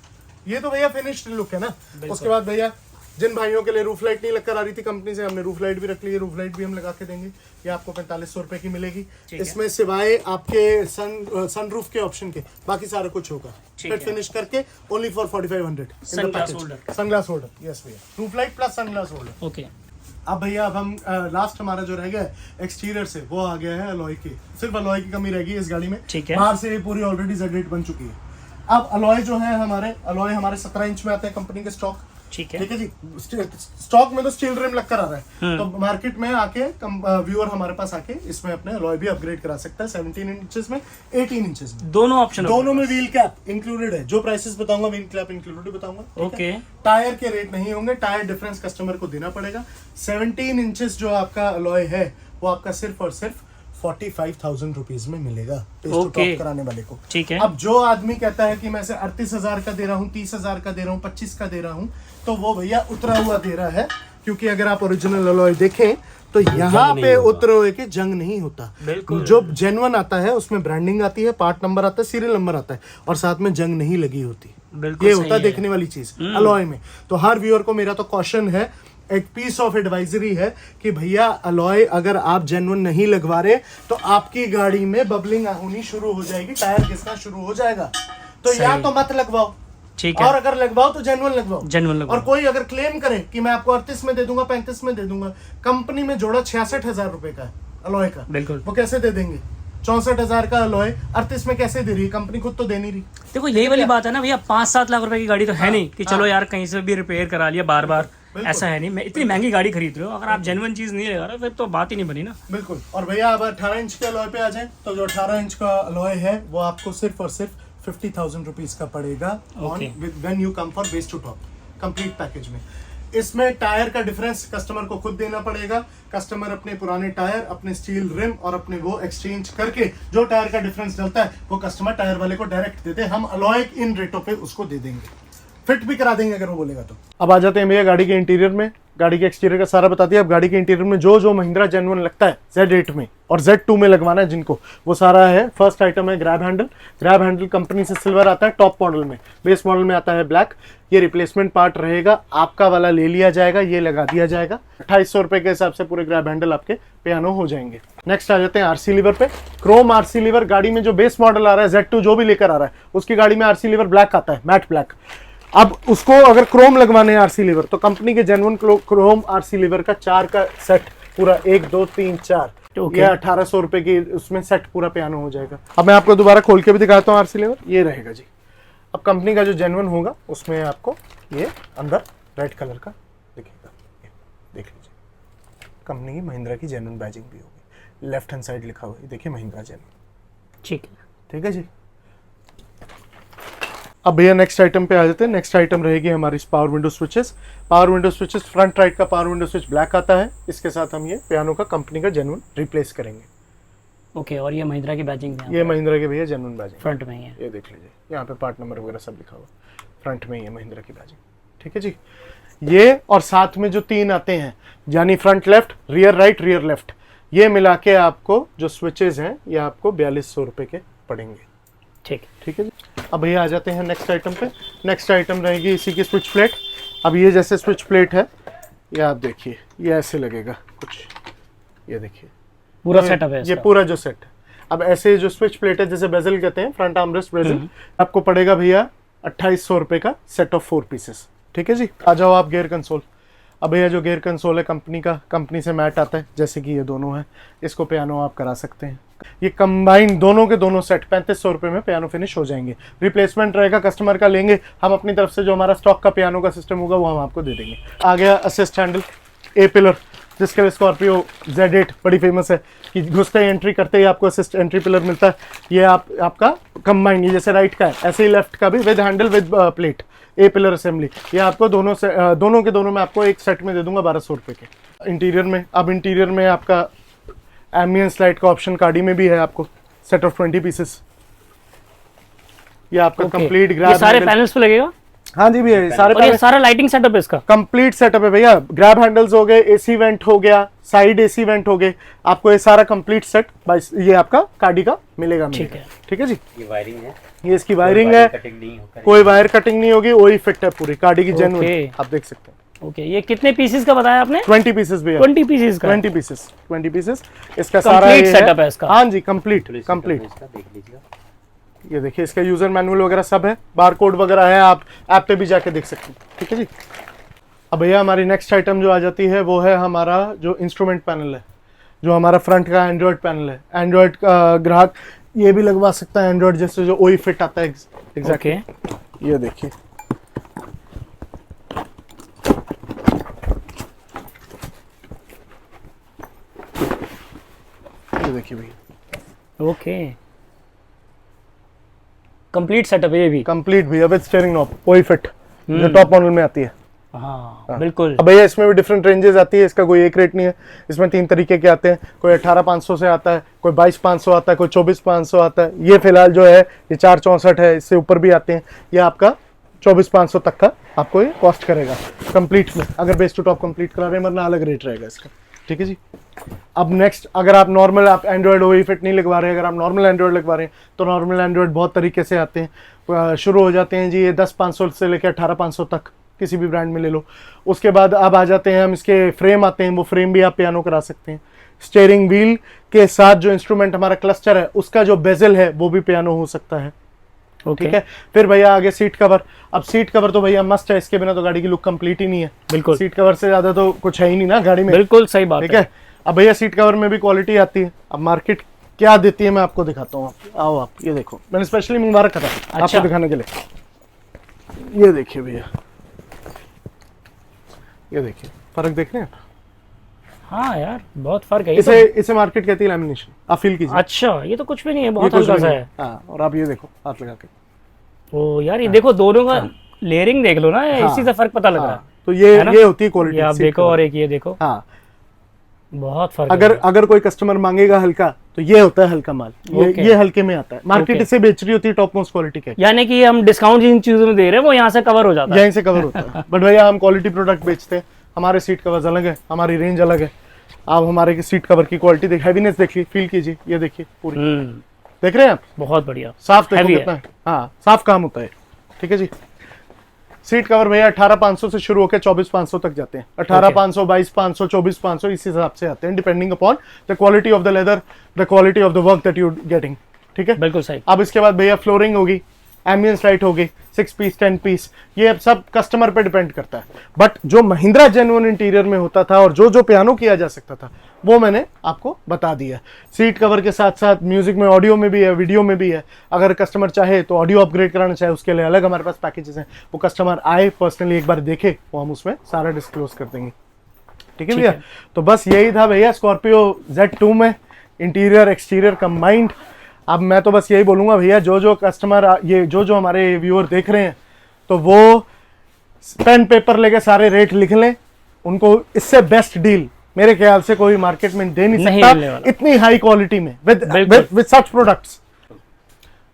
ये तो भैया फिनिश्ड लुक है ना। उसके बाद भैया जिन भाइयों के लिए रूफ लाइट नहीं लगकर आ रही थी कंपनी से, हमने रूफ लाइट भी रख ली है। रूफ लाइट भी हम लगा के देंगे, ये आपको 4500 रुपए की मिलेगी। इसमें सिवाय आपके सन रूफ के ऑप्शन के बाकी सारा कुछ होगा फिट फिनिश करके only for 4500 sunglass holder. Yes भैया, roof light plus sunglass holder. Okay. अब भैया अब हम लास्ट हमारा जो रह गया एक्सटीरियर से, वो आ गया है अलॉय की। सिर्फ अलॉय की कमी रह गई इस गाड़ी में। ठीक है। बाहर से ये पूरी ऑलरेडी Z8 बन चुकी है। अब अलॉय जो है अलॉय हमारे 17 इंच में आते हैं कंपनी के स्टॉक। ठीक है। ठीक है जी, स्टॉक में तो स्टील रिम लगकर आ रहा है, तो मार्केट में आके व्यूअर हमारे पास आके इसमें अपने अलॉय भी अपग्रेड करा सकता है 17 इंचेस में, 18 इंचेस में। दोनों ऑप्शन, दोनों में व्हील कैप इंक्लूडेड है। जो प्राइसेस बताऊंगा व्हील कैप इंक्लूडेड बताऊंगा। ओके। टायर के रेट नहीं होंगे, टायर डिफरेंस कस्टमर को देना पड़ेगा। 17 इंचेस जो आपका अलॉय है वो आपका सिर्फ और सिर्फ 45,000 रुपीज में मिलेगा पेस्ट टू टॉप कराने वाले को। ठीक है। अब जो आदमी कहता है कि मैं से 38,000 का दे रहा हूँ, 30,000 का दे रहा हूँ, 25 का दे रहा हूँ, तो वो भैया उतरा हुआ दे रहा है, क्योंकि अगर आप ओरिजिनल अलॉय देखें तो यहाँ पे उतरे हुए के जंग नहीं होता। बिल्कुल। जो जेन्युइन आता है उसमें ब्रांडिंग आती है, पार्ट नंबर आता है, सीरियल नंबर आता है, और साथ में जंग नहीं लगी होती। बिल्कुल ये सही होता है है। देखने वाली चीज अलॉय में। तो हर व्यूअर को मेरा तो कॉशन है, एक पीस ऑफ एडवाइजरी है कि भैया अलॉय अगर आप जेन्युइन नहीं लगवा रहे तो आपकी गाड़ी में बबलिंग होनी शुरू हो जाएगी, टायर घिसना शुरू हो जाएगा। तो या तो मत लगवाओ, ठीक है। और अगर लगवाओ तो जेन्युइन लगवाओ। जेन्युइन लगवाओ। और कोई अगर क्लेम करे कि मैं आपको 38 में दे दूंगा, 35 में दे दूंगा, कंपनी में जोड़ा 66,000 रुपए का है अलॉय का, बिल्कुल। वो कैसे दे देंगे? 64,000 का अलॉय 38 में कैसे दे रही है कंपनी? खुद तो दे नहीं रही। देखो यही वाली बात है ना भैया, 5-7 लाख रुपए की गाड़ी तो है नहीं कि चलो यार कहीं से भी रिपेयर करा लिया बार बार, ऐसा है नहीं। मैं इतनी महंगी गाड़ी खरीद रहे हो, अगर आप जेन्युइन चीज नहीं लगा रहे फिर तो बात ही नहीं बनी ना। बिल्कुल। और भैया अब 18 इंच के अलॉय पे आ जाए तो जो 18 इंच का अलॉय है वो आपको सिर्फ और सिर्फ 50,000 रुपीज का पड़ेगा when you come for base to top complete package में। इसमें टायर का डिफरेंस कस्टमर को खुद देना पड़ेगा। कस्टमर अपने पुराने टायर, अपने स्टील रिम और अपने वो एक्सचेंज करके जो टायर का डिफरेंस डलता है वो कस्टमर टायर वाले को डायरेक्ट देते हैं, हम अलॉय इन रेटों पे उसको दे देंगे, फिट भी करा देंगे अगर वो बोलेगा तो। अब आ जाते हैं भैया गाड़ी के इंटीरियर में। गाड़ी के एक्सटीरियर का सारा बता दिया। अब गाड़ी के इंटीरियर में जो जो महिंद्रा जेन्युइन लगता है Z8 में और Z2 में लगवाना है जिनको, वो सारा है। फर्स्ट आइटम है grab handle. Grab handle company से सिल्वर आता है टॉप मॉडल में, बेस मॉडल में आता है ब्लैक। ये रिप्लेसमेंट पार्ट रहेगा, आपका वाला ले लिया जाएगा, ये लगा दिया जाएगा। 2800 रुपए के हिसाब से पूरे ग्रैब हैंडल आपके पियानो हो जाएंगे। नेक्स्ट आ जाते हैं RC लीवर पे। क्रोम RC लीवर गाड़ी में जो बेस मॉडल आ रहा है Z2 जो भी लेकर आ रहा है उसकी गाड़ी में RC लीवर ब्लैक आता है, मैट ब्लैक। अब उसको अगर क्रोम लगवाने हैं RC लीवर तो कंपनी के जेन्युइन क्रोम RC लीवर का 4 का सेट पूरा 1 2 3 4 ये 1800 रुपए की उसमें सेट पूरा पियानो हो जाएगा। अब मैं आपको दोबारा खोल के भी दिखाता हूँ RC लीवर, ये रहेगा जी। अब कंपनी का जो जेन्युइन होगा उसमें आपको ये अंदर रेड कलर का दिखेगा, देख लीजिए। कंपनी की महिंद्रा की जेन्युइन बैजिंग भी होगी, लेफ्ट हैंड साइड लिखा हुआ है, देखिए महिंद्रा जेन्युइन। ठीक है जी। अब भैया नेक्स्ट आइटम पे आ जाते हैं। नेक्स्ट आइटम रहेगी हमारी power window switches. Power window switches front right का पावर विंडो स्विच ब्लैक आता है, इसके साथ हम ये पियानो का कंपनी का जेन्युइन रिप्लेस करेंगे। ओके, और ये महिंद्रा की बैजिंग है, ये महिंद्रा के भैया जेन्युइन बैजिंग, फ्रंट में ही है। ये देख लीजिए, यहाँ पे पार्ट नंबर वगैरह सब लिखा हुआ, फ्रंट में ही है महिंद्रा की बैजिंग। ठीक है जी, ये और साथ में जो 3 आते हैं, यानी front left, rear right, rear left, ये मिला के आपको जो स्विचेस हैं ये आपको 4200 रुपये के पड़ेंगे। ठीक है जी। अब भैया आ जाते हैं नेक्स्ट आइटम पे। नेक्स्ट आइटम रहेगी इसी की स्विच प्लेट। अब ये जैसे स्विच प्लेट है, ये आप देखिए, ये ऐसे लगेगा कुछ, ये देखिए पूरा सेटअप है ये इसका। पूरा जो सेट है। अब ऐसे जो स्विच प्लेट है, जैसे बेजल कहते हैं, फ्रंट आर्मरेस्ट बेजल, आपको पड़ेगा भैया 2800 रुपये का सेट ऑफ 4 पीसेस। ठीक है जी। आ जाओ आप गियर कंसोल। अब भैया जो गियर कंसोल है कंपनी का, कंपनी से मैट आता है, जैसे कि ये दोनों है, इसको पियानो आप करा सकते हैं। ये कंबाइन दोनों के दोनों सेट 3500 रुपये में पियानो फिनिश हो जाएंगे। रिप्लेसमेंट रहेगा, कस्टमर का लेंगे हम, अपनी तरफ से जो हमारा स्टॉक का पियानो का सिस्टम होगा वो हम आपको दे देंगे। आ गया असिस्ट हैंडल ए पिलर, जिसके लिए स्कॉर्पियो Z8 बड़ी फेमस है कि घुसते ही एंट्री करते ही आपको असिस्ट एंट्री पिलर मिलता है। ये आपका कंबाइन, ये जैसे राइट का है ऐसे ही लेफ्ट का भी, with handle with plate, A pillar assembly. ये आपको दोनों से दोनों के दोनों में आपको एक सेट में दे दूंगा 1200 रुपये के। इंटीरियर में, अब इंटीरियर में आपका एम्बियंस लाइट का ऑप्शन गाड़ी में भी है आपको, सेट ऑफ 20 पीसेस। ये आपका कंप्लीट ये सारे पैनल्स पे लगेगा। हाँ जी भैया, सारे और ये सारा लाइटिंग सेटअप है इसका, कंप्लीट सेटअप है भैया। ग्रैब हैंडल्स हो गए, एसी वेंट हो गया, साइड एसी वेंट हो गए, आपको ये सारा कंप्लीट सेट ये आपका गाड़ी का मिलेगा। ठीक है। ठीक है जी। ये वायरिंग है, ये इसकी वायरिंग है, कटिंग नहीं होकर, कोई वायर कटिंग नहीं होगी, वही फिट है पूरी गाड़ी की, जेन्युइन Okay. आप देख सकते हैं। ओके, ये कितने पीसेस का बताया आपने? 20 पीसेस भैया, 20 पीसेस का। 20 पीसेस इसका सारा Complete ये setup है इसका। हाँ जी, कंप्लीट इसका देख लीजिए। ये देखिए, इसका यूजर मैनुअल वगैरह सब है, बार कोड वगैरह है, आप ऐप पे भी जाके देख सकते हैं। ठीक है जी। अब भैया हमारी नेक्स्ट आइटम जो आ जाती है वो है हमारा जो इंस्ट्रूमेंट पैनल है, जो हमारा फ्रंट का एंड्रॉयड पैनल है। एंड्रॉयड का ग्राहक ये भी लगवा सकता है, एंड्रॉयड जैसे जो ओई फिट आता है एग्जैक्टली। ये देखिए, ये देखिए भैया, ओके, कंप्लीट सेटअप है ये भी। कंप्लीट भैया विद स्टीयरिंग नॉब, ओई फिट, जो टॉप मॉडल में आती है। हाँ बिल्कुल। अब भैया इसमें भी डिफरेंट रेंजेस आती है, इसका कोई एक रेट नहीं है, इसमें 3 तरीके के आते हैं। कोई 18,500 से आता है, कोई 22,500 आता है, कोई 24,500 आता है। ये फिलहाल जो है ये 464 है, इससे ऊपर भी आते हैं। ये आपका 24,500 तक का आपको ये कॉस्ट करेगा कंप्लीट में, अगर बेस टू टॉप कंप्लीट करा रहे हैं, वरना अलग रेट रहेगा इसका। ठीक है जी। अब नेक्स्ट, अगर आप नॉर्मल, आप एंड्रॉयड ओई फिट नहीं लगवा रहे हैं, अगर आप नॉर्मल एंड्रॉयड लगवा रहे हैं, तो नॉर्मल एंड्रॉयड बहुत तरीके से आते हैं। शुरू हो जाते हैं जी ये 10,500 से लेकर 18,500 तक, किसी भी ब्रांड में ले लो। उसके बाद अब आ जाते हैं हम, इसके फ्रेम आते हैं, वो फ्रेम भी आप पियानो करा सकते हैं। स्टीयरिंग व्हील के साथ जो इंस्ट्रूमेंट हमारा क्लस्टर है, उसका जो बेजल है वो भी पियानो हो सकता है। ठीक है। फिर भैया आगे सीट कवर। अब सीट कवर तो भैया मस्ट है, इसके बिना तो गाड़ी की लुक कंप्लीट ही नहीं है। बिल्कुल, सीट कवर से ज्यादा तो कुछ है ही नहीं ना गाड़ी में। बिल्कुल सही बात ठीक है। अब भैया सीट कवर में भी क्वालिटी आती है। अब मार्केट क्या देती है मैं आपको दिखाता हूँ। आओ आप, ये देखो, मैंने स्पेशली मंगवा रखा था आपको दिखाने के लिए। ये देखिए भैया, ये देखिए, फर्क देख रहे हैं? हाँ यार, बहुत फर्क है। इसे मार्केट कहती है लैमिनेशन। आप फील कीजिए। अच्छा, ये तो कुछ भी नहीं है, बहुत हल्का सा है। हाँ, और आप ये देखो हाथ लगा के। ओ यार, ये देखो दोनों का लेयरिंग देख लो ना, इसी से फर्क पता लग रहा है। तो ये होती है क्वालिटी। आप देखो, और एक ये देखो, हाँ, बहुत फर्क अगर कोई कस्टमर मांगेगा हल्का, तो ये होता है हल्का माल। ये हल्के में आता है। मार्केट इसे बेच रही होती है टॉप मोस्ट क्वालिटी के, यानी कि हम डिस्काउंट जिन चीजों में दे रहे हैं वो यहाँ से कवर हो जाता है। यहीं से कवर होता है। बट भैया हम क्वालिटी प्रोडक्ट बेचते हैं, हमारे सीट कवर्स अलग है, हमारी रेंज अलग है। आप हमारे सीट कवर की क्वालिटी देख, हैवीनेस देखिए, फील कीजिए। ये देखिए पूरी, देख रहे हैं आप? बहुत बढ़िया, साफ देखो कितना है। हाँ, साफ काम होता है। ठीक है जी। सीट कवर भैया 18,500 से शुरू होकर 24,500 तक जाते हैं। 18,500, 22,500, 24,500 इस हिसाब से आते हैं, depending upon the quality of the leather, the quality of the work that you getting. ठीक है, बिल्कुल सही। अब इसके बाद भैया फ्लोरिंग होगी, एम्बियंस लाइट होगी, 6 पीस 10 पीस, ये अब सब कस्टमर पे डिपेंड करता है। बट जो महिंद्रा जेन्युइन इंटीरियर में होता था और जो पियानो किया जा सकता था, वो मैंने आपको बता दिया। सीट कवर के साथ साथ म्यूजिक में, ऑडियो में भी है, वीडियो में भी है। अगर कस्टमर चाहे तो ऑडियो अपग्रेड कराना चाहे, उसके लिए अलग हमारे पास पैकेजेस हैं। वो कस्टमर आए, पर्सनली एक बार देखे, वो हम उसमें सारा डिस्क्लोज कर देंगे। ठीक है भैया। तो बस यही था भैया स्कॉर्पियो Z2 में इंटीरियर एक्सटीरियर कंबाइंड। अब मैं तो बस यही बोलूँगा भैया, जो कस्टमर, ये जो हमारे व्यूअर देख रहे हैं, तो वो पेन पेपर लेके सारे रेट लिख लें। उनको इससे बेस्ट डील मेरे ख्याल से कोई मार्केट में दे नहीं नहीं सकता मिलने वाला। इतनी हाई क्वालिटी में बिल्कुल। With such products.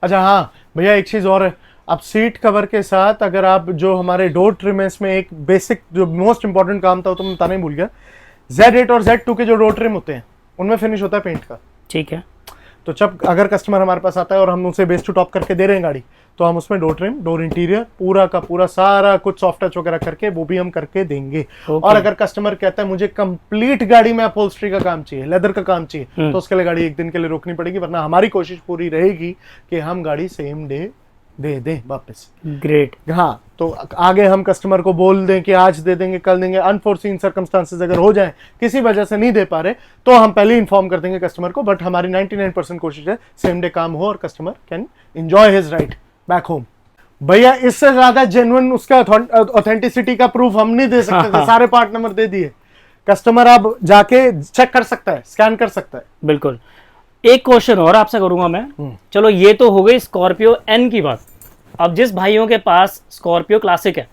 अच्छा हाँ भैया, एक चीज और है, अब सीट कवर के साथ अगर आप जो हमारे डोर ट्रिम है, इसमें एक बेसिक जो मोस्ट इंपॉर्टेंट काम था वो तो मैं बताना ही भूल गया। Z8 और Z2 के जो डोर ट्रिम होते हैं उनमें फिनिश होता है पेंट का। ठीक है। तो जब अगर कस्टमर हमारे पास आता है और हम उसे बेस टू टॉप करके दे रहे हैं गाड़ी, तो हम उसमें डोर ट्रिम, डोर इंटीरियर पूरा का पूरा सारा कुछ सॉफ्ट टच वगैरह करके वो भी हम करके देंगे। और अगर कस्टमर कहता है मुझे कंप्लीट गाड़ी में अपहोल्स्ट्री का काम चाहिए, लेदर का काम चाहिए, तो उसके लिए गाड़ी एक दिन के लिए रोकनी पड़ेगी, वरना हमारी कोशिश पूरी रहेगी कि हम गाड़ी सेम डे दे दें वापस। ग्रेट। हाँ, तो आगे हम कस्टमर को बोल दें कि आज दे देंगे, कल देंगे, अनफोर्सीन सर्कमस्टांसेस अगर हो जाए, किसी वजह से नहीं दे पा रहे, तो हम पहले इन्फॉर्म कर देंगे कस्टमर को। बट हमारी 99% कोशिश है सेम डे काम हो और customer can enjoy his ride back home. भैया इससे ज्यादा जेन्युइन उसका ऑथेंटिसिटी का प्रूफ हम नहीं दे सकते थे। सारे पार्ट नंबर दे दिए, कस्टमर अब जाके चेक कर सकता है, स्कैन कर सकता है। बिल्कुल। एक क्वेश्चन और आपसे करूंगा मैं। चलो ये तो हो गई स्कॉर्पियो एन की बात। अब जिस भाइयों के पास स्कॉर्पियो क्लासिक है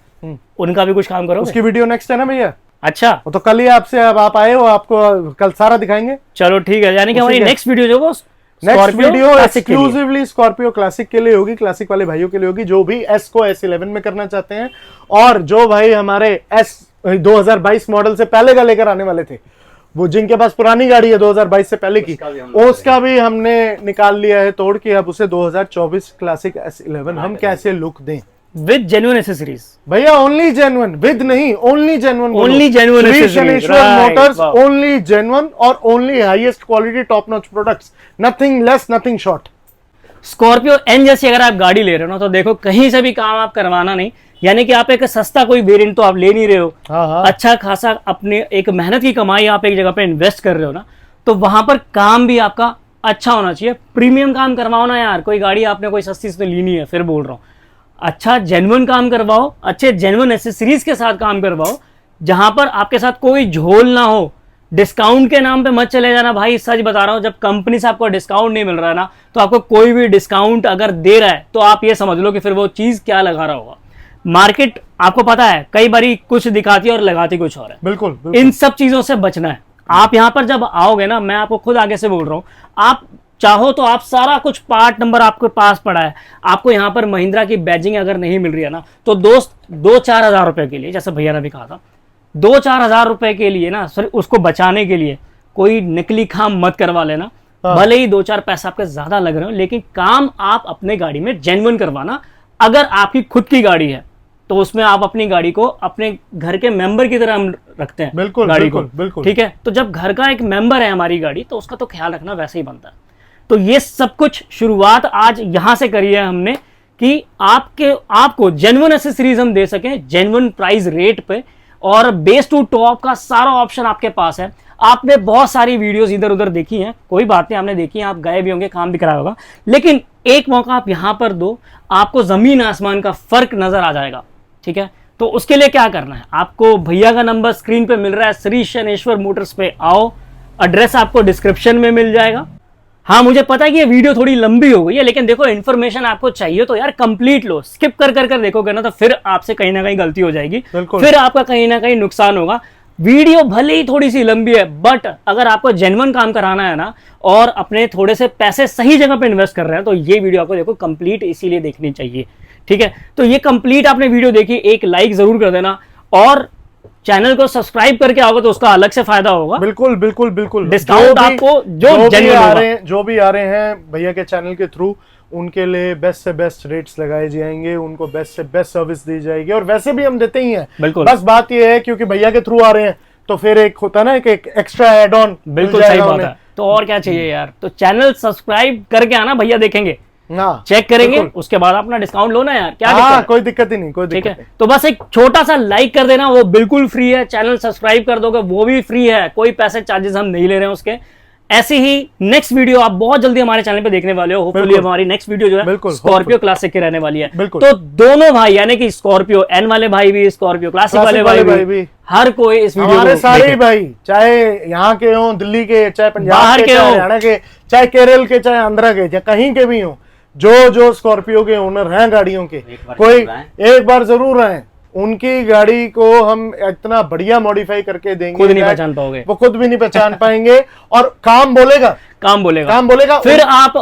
उनका भी कुछ काम करोगे? उसकी वीडियो नेक्स्ट है ना भैया। अच्छा, वो तो कल ही आपसे, अब आप आए हो, आपको कल सारा दिखाएंगे। चलो ठीक है, यानी कि हमारी नेक्स्ट वीडियो जो वो नेक्स्ट वीडियो क्लासिक के लिए। एक्सक्लूसिवली स्कॉर्पियो क्लासिक के लिए होगी, क्लासिक वाले भाइयों के लिए होगी जो भी एस को S11 में करना चाहते हैं, और जो भाई हमारे एस 2022 मॉडल से पहले का लेकर आने वाले थे, वो जिनके पास पुरानी गाड़ी है 2022 से पहले की, उसका भी हमने निकाल लिया है तोड़ के। अब उसे 2024 क्लासिक S11 हम कैसे लुक दें विद जेन्युइन एक्सेसरीज। भैया ओनली जेन्युइन, विद नहीं, only genuine. Only genuine Shri accessories, Shaneshwar right, motors, wow. Only genuine और only highest quality top notch products, nothing less nothing short. Scorpio N जैसी अगर आप गाड़ी ले रहे हो ना, तो देखो कहीं से भी काम आप करवाना नहीं, यानी कि आप एक सस्ता कोई वेरिएंट तो आप ले नहीं रहे हो। हाँ। अच्छा खासा अपने एक मेहनत की कमाई आप एक जगह पे इन्वेस्ट कर रहे हो ना, तो वहां पर काम भी आपका अच्छा होना चाहिए। प्रीमियम काम करवाओ ना यार, कोई गाड़ी आपने कोई सस्ती से ली नहीं है, फिर बोल रहा हूँ, अच्छा जेन्युइन काम करवाओ, अच्छे जेन्युइन एक्सेसरीज के साथ काम करवाओ, जहां पर आपके साथ कोई झोल ना हो। डिस्काउंट के नाम पे मत चले जाना भाई, सच बता रहा हूं, जब कंपनी से आपको डिस्काउंट नहीं मिल रहा है ना, तो आपको कोई भी डिस्काउंट अगर दे रहा है तो आप ये समझ लो कि फिर वो चीज क्या लगा रहा होगा। मार्केट आपको पता है कई बारी कुछ दिखाती है और लगाती कुछ और है। बिल्कुल। इन सब चीजों से बचना है। आप यहां पर जब आओगे ना, मैं आपको खुद आगे से बोल रहा हूं, आप चाहो तो आप सारा कुछ पार्ट नंबर आपके पास पड़ा है, आपको यहाँ पर महिंद्रा की बैजिंग अगर नहीं मिल रही है ना, तो दोस्त 2-4 हजार रुपए के लिए, जैसे भैया ने भी कहा था, 2-4 हजार रुपए के लिए ना, सर उसको बचाने के लिए कोई नकली काम मत करवा लेना। भले ही 2-4 पैसा आपके ज्यादा लग रहे हो, लेकिन काम आप अपने गाड़ी में जेन्युइन करवाना। अगर आपकी खुद की गाड़ी है तो उसमें आप अपनी गाड़ी को अपने घर के मेंबर की तरह हम रखते हैं। बिल्कुल, गाड़ी बिल्कुल, को, बिल्कुल। ठीक है, तो जब घर का एक मेंबर है हमारी गाड़ी, तो उसका तो ख्याल रखना वैसे ही बनता है। तो ये सब कुछ शुरुआत आज यहां से करी है हमने कि आपको जेन्युइन एक्सेसरीज हम दे सकें जेन्युइन प्राइस रेट पे, और बेस टू टॉप का सारा ऑप्शन आपके पास है। आपने बहुत सारी वीडियोस इधर उधर देखी हैं, कोई बात नहीं, आपने देखी हैं, आप गए भी होंगे, काम भी कराया होगा, लेकिन एक मौका आप यहां पर दो, आपको जमीन आसमान का फर्क नजर आ जाएगा। ठीक है, तो उसके लिए क्या करना है, आपको भैया का नंबर स्क्रीन पे मिल रहा है, श्री शनेश्वर मोटर्स पे आओ, एड्रेस आपको डिस्क्रिप्शन में मिल जाएगा। हाँ, मुझे पता है कि ये वीडियो थोड़ी लंबी हो गई है, लेकिन देखो इन्फॉर्मेशन आपको चाहिए तो यार कंप्लीट लो। स्किप कर कर देखोगे ना, तो फिर आपसे कहीं ना कहीं गलती हो जाएगी, फिर आपका कहीं ना कहीं नुकसान होगा। वीडियो भले ही थोड़ी सी लंबी है, बट अगर आपको जेन्युइन काम कराना है ना, और अपने थोड़े से पैसे सही जगह पे इन्वेस्ट कर रहे हैं, तो ये वीडियो आपको देखो कंप्लीट इसीलिए देखनी चाहिए। ठीक है, तो ये कंप्लीट आपने वीडियो देखी, एक लाइक जरूर कर देना, और चैनल को सब्सक्राइब करके आओगे तो उसका अलग से फायदा होगा। बिल्कुल बिल्कुल बिल्कुल। डिस्काउंट आपको जो भी आ रहे हैं भैया के चैनल के थ्रू, उनके लिए बेस्ट से बेस्ट रेट्स लगाए जाएंगे, उनको बेस्ट से बेस्ट सर्विस दी जाएगी, और वैसे भी हम देते ही हैं। बस बात ये है क्योंकि भैया के थ्रू आ रहे हैं, तो फिर एक होता है ना कि एक एक्स्ट्रा एड ऑन। बिल्कुल सही बात है, तो और क्या चाहिए यार। तो चैनल सब्सक्राइब करके आना, भैया देखेंगे, चेक करेंगे, उसके बाद अपना डिस्काउंट लो ना यार, क्या दिक्कत है? कोई दिक्कत ही नहीं, कोई दिक्कत नहीं। तो बस एक छोटा सा लाइक कर देना, वो बिल्कुल फ्री है। चैनल सब्सक्राइब कर दोगे, वो भी फ्री है, कोई पैसे चार्जेस हम नहीं ले रहे हैं उसके। ऐसे ही नेक्स्ट वीडियो आप बहुत जल्दी हमारे चैनल पे देखने वाले हो। होपफुली हमारी नेक्स्ट वीडियो जो है स्कॉर्पियो क्लासिक की रहने वाली है। तो दोनों भाई, यानी कि स्कॉर्पियो एन वाले भाई भी, स्कॉर्पियो क्लासिक वाले भाई भी, हर कोई इस वीडियो हमारे सारे भाई, चाहे यहाँ के हो, दिल्ली के, चाहे पंजाब के, चाहे हरियाणा के, चाहे केरल के, चाहे आंध्रा के, चाहे कहीं के भी हो, जो स्कॉर्पियो के ओनर हैं गाड़ियों के, कोई एक बार जरूर आए, उनकी गाड़ी को हम इतना बढ़िया मॉडिफाई करके देंगे, खुद नहीं that पहचान पाओगे। वो खुद भी नहीं पहचान पाएंगे, और काम बोलेगा, काम बोलेगा, काम बोलेगा। फिर आप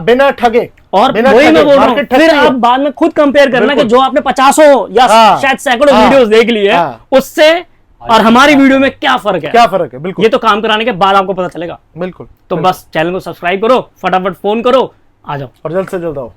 बिना ठगे, और बिना वही ठगे, मैं बोल रहा हूँ, market फिर ठगती है। आप बाद में खुद कंपेयर करना कि बिल्कुल। जो आपने 50 या हाँ, शायद सैकड़ों हाँ, वीडियोस देख ली है, हाँ। उससे और हमारी वीडियो में क्या फर्क है। क्या फर्क है, बिल्कुल ये तो काम कराने के बाद आपको पता चलेगा। बिल्कुल। तो बस चैनल को सब्सक्राइब करो, फटाफट फोन करो, आ जाओ। और जल्द से जल्द आओ।